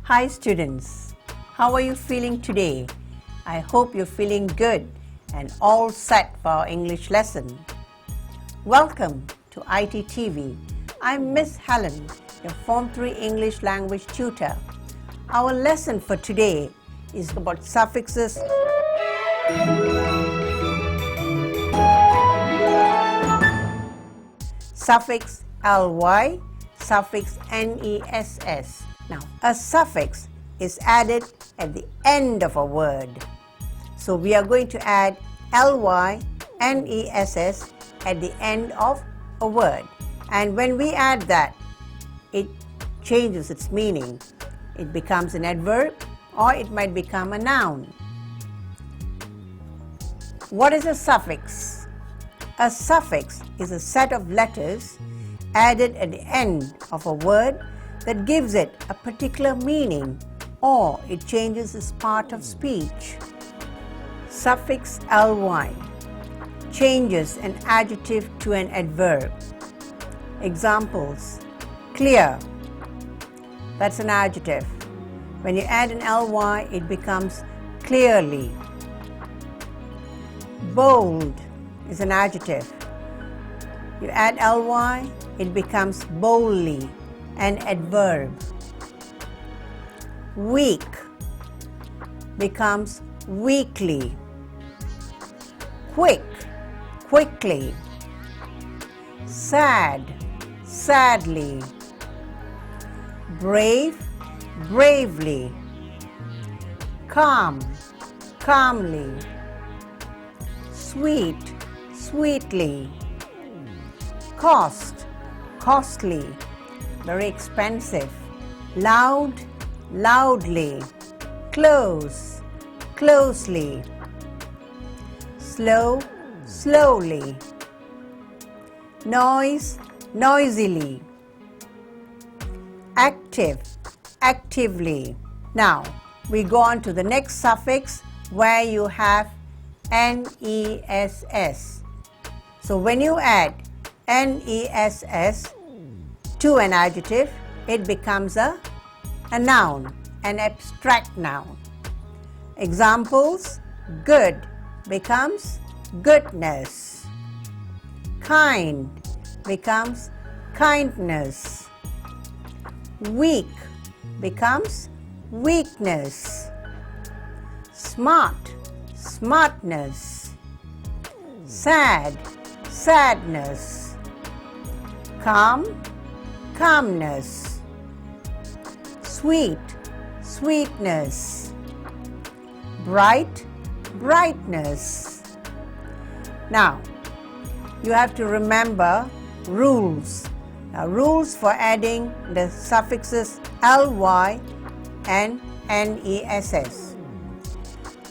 Hi students, how are you feeling today? I hope you're feeling good and all set for our English lesson. Welcome to iTTV. I'm Miss Helen, your Form 3 English language tutor. Our lesson for today is about suffixes. Suffix ly, suffix ness. Now, a suffix is added at the end of a word. So we are going to add ly, ness at the end of a word. And when we add that, it changes its meaning. It becomes an adverb or it might become a noun. What is a suffix? A suffix is a set of letters added at the end of a word that gives it a particular meaning or it changes its part of speech. Suffix ly changes an adjective to an adverb. Examples: clear, that's an adjective. When you add an ly, it becomes clearly. Bold is an adjective. You add ly, it becomes boldly, an adverb. Weak becomes weakly. Quick, quickly. Sad, sadly. Brave, bravely. Calm, calmly. Sweet, sweetly. Cost, costly. Very expensive. Loud, loudly. Close, closely. Slow, slowly. Noise, noisily. Active, actively. Now, we go on to the next suffix where you have ness. So when you add ness to an adjective, it becomes a noun, an abstract noun. Examples: good becomes goodness. Kind becomes kindness. Weak becomes weakness. Smart, smartness. Sad, sadness. Calm, calmness. Sweet, sweetness. Bright, brightness. Now, you have to remember rules. Now, rules for adding the suffixes ly and ness.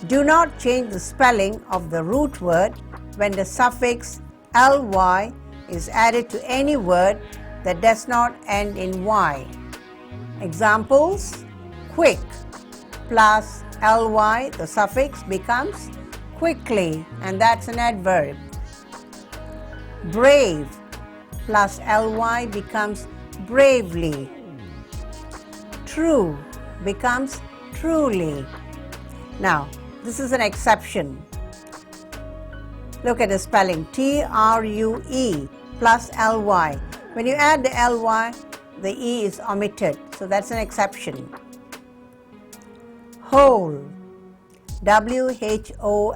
Do not change the spelling of the root word when the suffix ly is added to any word that does not end in y. Examples: quick plus ly, the suffix becomes quickly, and that's an adverb. Brave plus ly becomes bravely. True becomes truly. Now, this is an exception. Look at the spelling: true plus ly. When you add the ly, the e is omitted, so that's an exception. Whole, whole,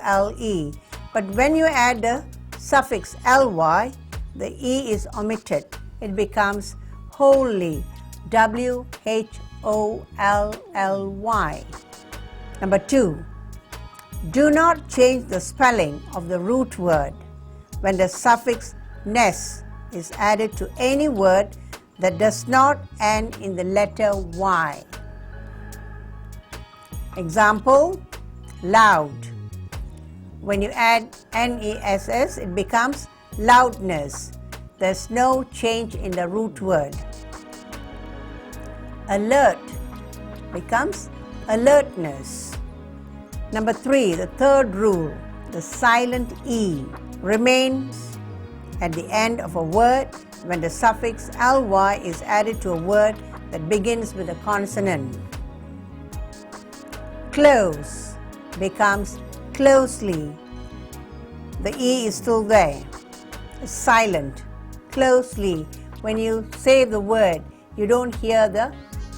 but when you add the suffix ly, the e is omitted. It becomes wholly, wholly. Number 2. Do not change the spelling of the root word when the suffix ness is added to any word that does not end in the letter y. Example: loud. When you add ness, it becomes loudness. There's no change in the root word. Alert becomes alertness. Number 3, the third rule, the silent e remains at the end of a word when the suffix ly is added to a word that begins with a consonant. Close becomes closely. The E is still there. It's silent. Closely. When you say the word, you don't hear the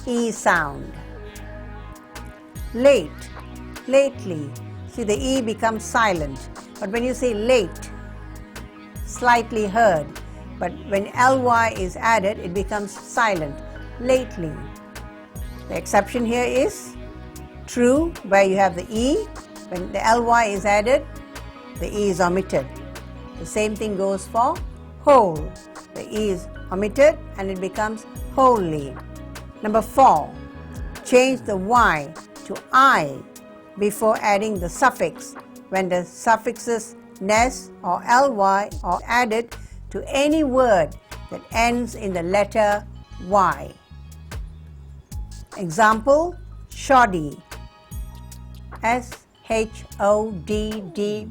E sound. Late. Lately. See, the E becomes silent. But when you say late, slightly heard. But when ly is added, it becomes silent. Lately. The exception here is true, where you have the E. When the ly is added, the E is omitted. The same thing goes for whole. The E is omitted and it becomes wholly. Number 4. Change the Y to I before adding the suffix when the suffixes ness or ly are added to any word that ends in the letter Y. Example, shoddy. SHODDY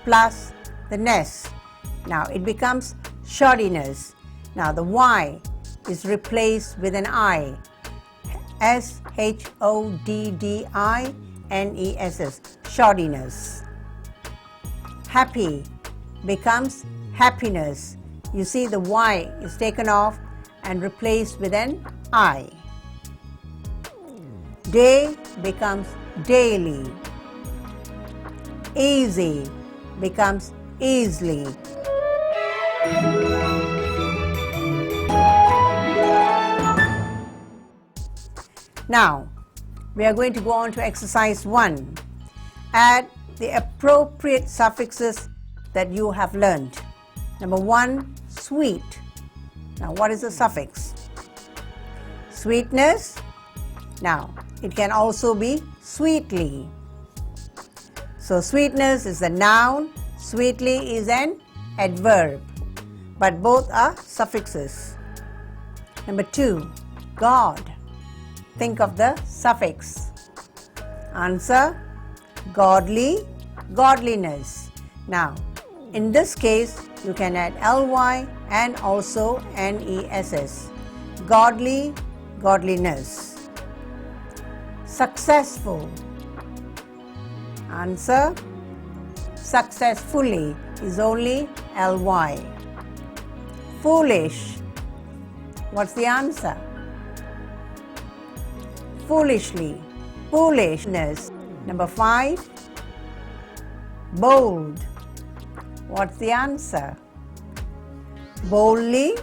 plus the ness. Now it becomes shoddiness. Now the Y is replaced with an I. SHODDINESS. Shoddiness. Happy becomes happiness. You see the Y is taken off and replaced with an I. Day becomes daily. Easy becomes easily. Now, we are going to go on to exercise 1. Add the appropriate suffixes that you have learned. Number 1, sweet. Now, what is a suffix? Sweetness. Now, it can also be sweetly. So, sweetness is a noun, sweetly is an adverb, but both are suffixes. Number 2, God. Think of the suffix. Answer, godly, godliness. Now, in this case, you can add ly and also ness. Godly, godliness. Successful. Answer, successfully is only ly. Foolish. What's the answer? Foolishly. Foolishness. Number 5, bold. What's the answer? Boldly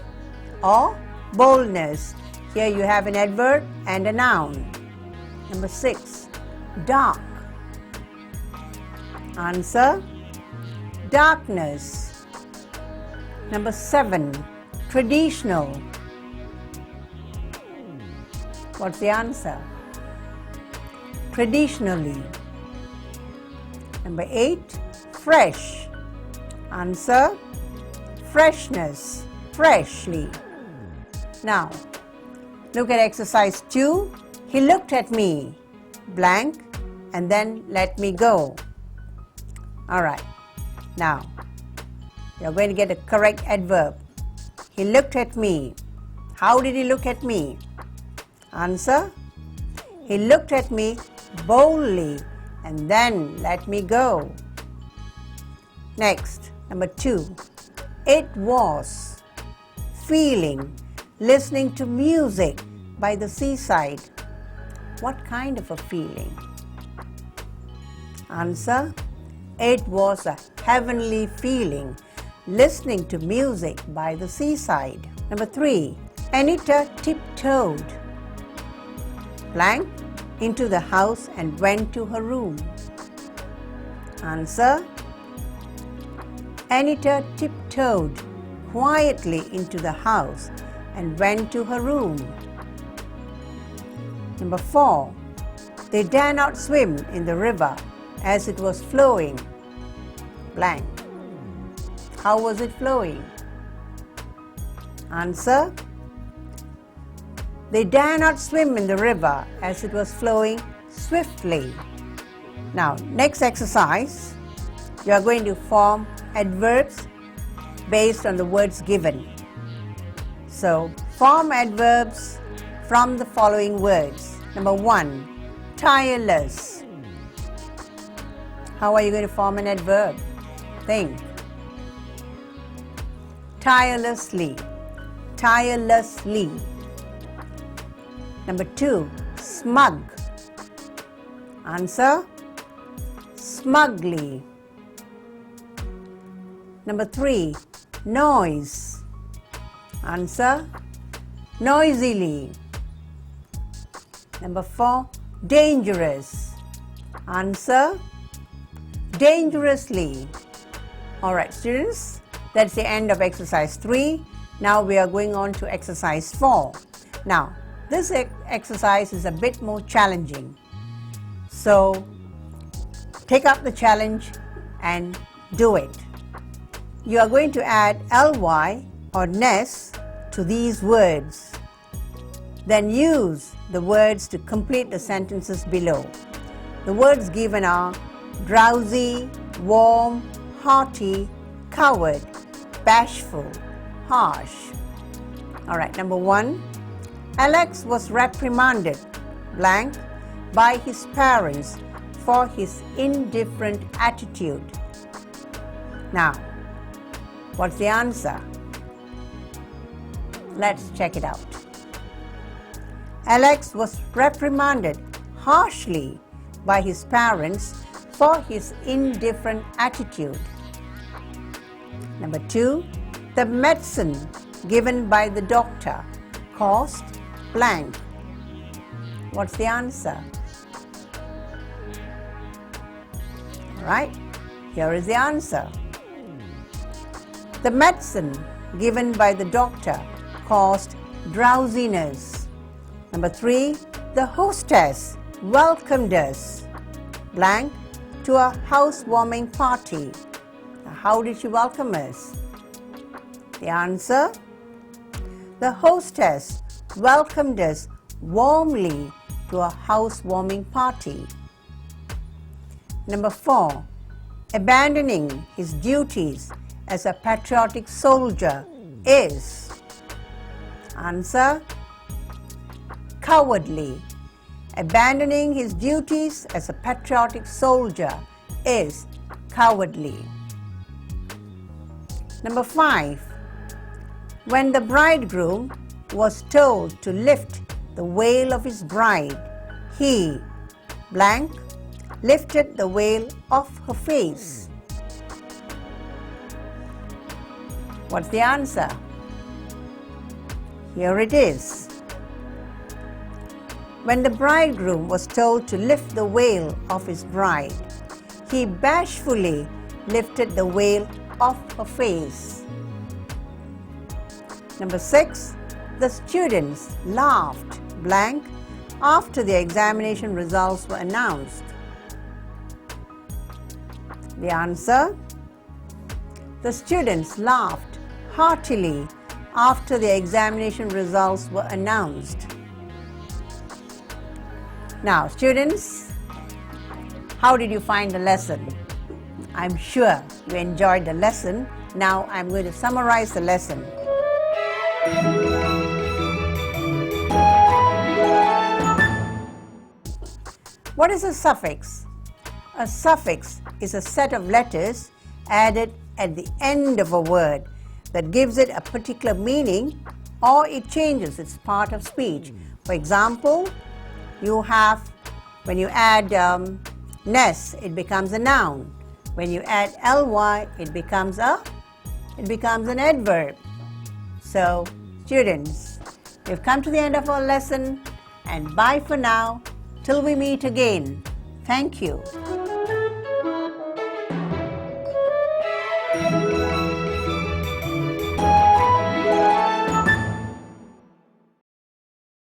or boldness. Here you have an adverb and a noun. Number 6, dark. Answer, darkness. Number 7, traditional. What's the answer? Traditionally. Number 8, fresh. Answer, freshness, freshly. Now, look at exercise 2. He looked at me, blank, and then let me go. Alright, now, you're going to get a correct adverb. He looked at me. How did he look at me? Answer, he looked at me boldly and then let me go. Next, number 2, it was feeling, listening to music by the seaside. What kind of a feeling? Answer, it was a heavenly feeling, listening to music by the seaside. Number 3, Anita tiptoed, blank, into the house and went to her room. Answer, Anita tiptoed quietly into the house and went to her room. Number 4, they dare not swim in the river as it was flowing, blank. How was it flowing? Answer, they dare not swim in the river as it was flowing swiftly. Now, next exercise, you are going to form adverbs based on the words given. So, form adverbs from the following words. Number 1, tireless. How are you going to form an adverb? Think. Tirelessly. Tirelessly. Number 2, smug. Answer, smugly. Number 3, noise. Answer, noisily. Number 4, dangerous. Answer, dangerously. Alright students, that's the end of exercise 3. Now we are going on to exercise 4. Now, this exercise is a bit more challenging. So, take up the challenge and do it. You are going to add ly or ness to these words. Then use the words to complete the sentences below. The words given are drowsy, warm, hearty, coward, bashful, harsh. Alright, number 1. Alex was reprimanded blank by his parents for his indifferent attitude. Now, what's the answer? Let's check it out. Alex was reprimanded harshly by his parents for his indifferent attitude. Number 2. The medicine given by the doctor caused blank. What's the answer? Alright, here is the answer. The medicine given by the doctor caused drowsiness. Number 3. The hostess welcomed us blank to a housewarming party. Now, how did she welcome us? The answer, the hostess welcomed us warmly to a housewarming party. Number 4. Abandoning his duties as a patriotic soldier is. Answer, cowardly. Abandoning his duties as a patriotic soldier is cowardly. Number 5. When the bridegroom was told to lift the veil of his bride, he blank lifted the veil off her face. What's the answer? Here it is. When the bridegroom was told to lift the veil of his bride, he bashfully lifted the veil off her face. Number 6. The students laughed blank after the examination results were announced. The answer, the students laughed heartily after the examination results were announced. Now students, how did you find the lesson? I'm sure you enjoyed the lesson. Now I'm going to summarize the lesson. What is a suffix? A suffix is a set of letters added at the end of a word that gives it a particular meaning or it changes its part of speech. For example, you have, when you add ness, it becomes a noun. When you add ly, it becomes an adverb. So, students, we've come to the end of our lesson and bye for now till we meet again. Thank you.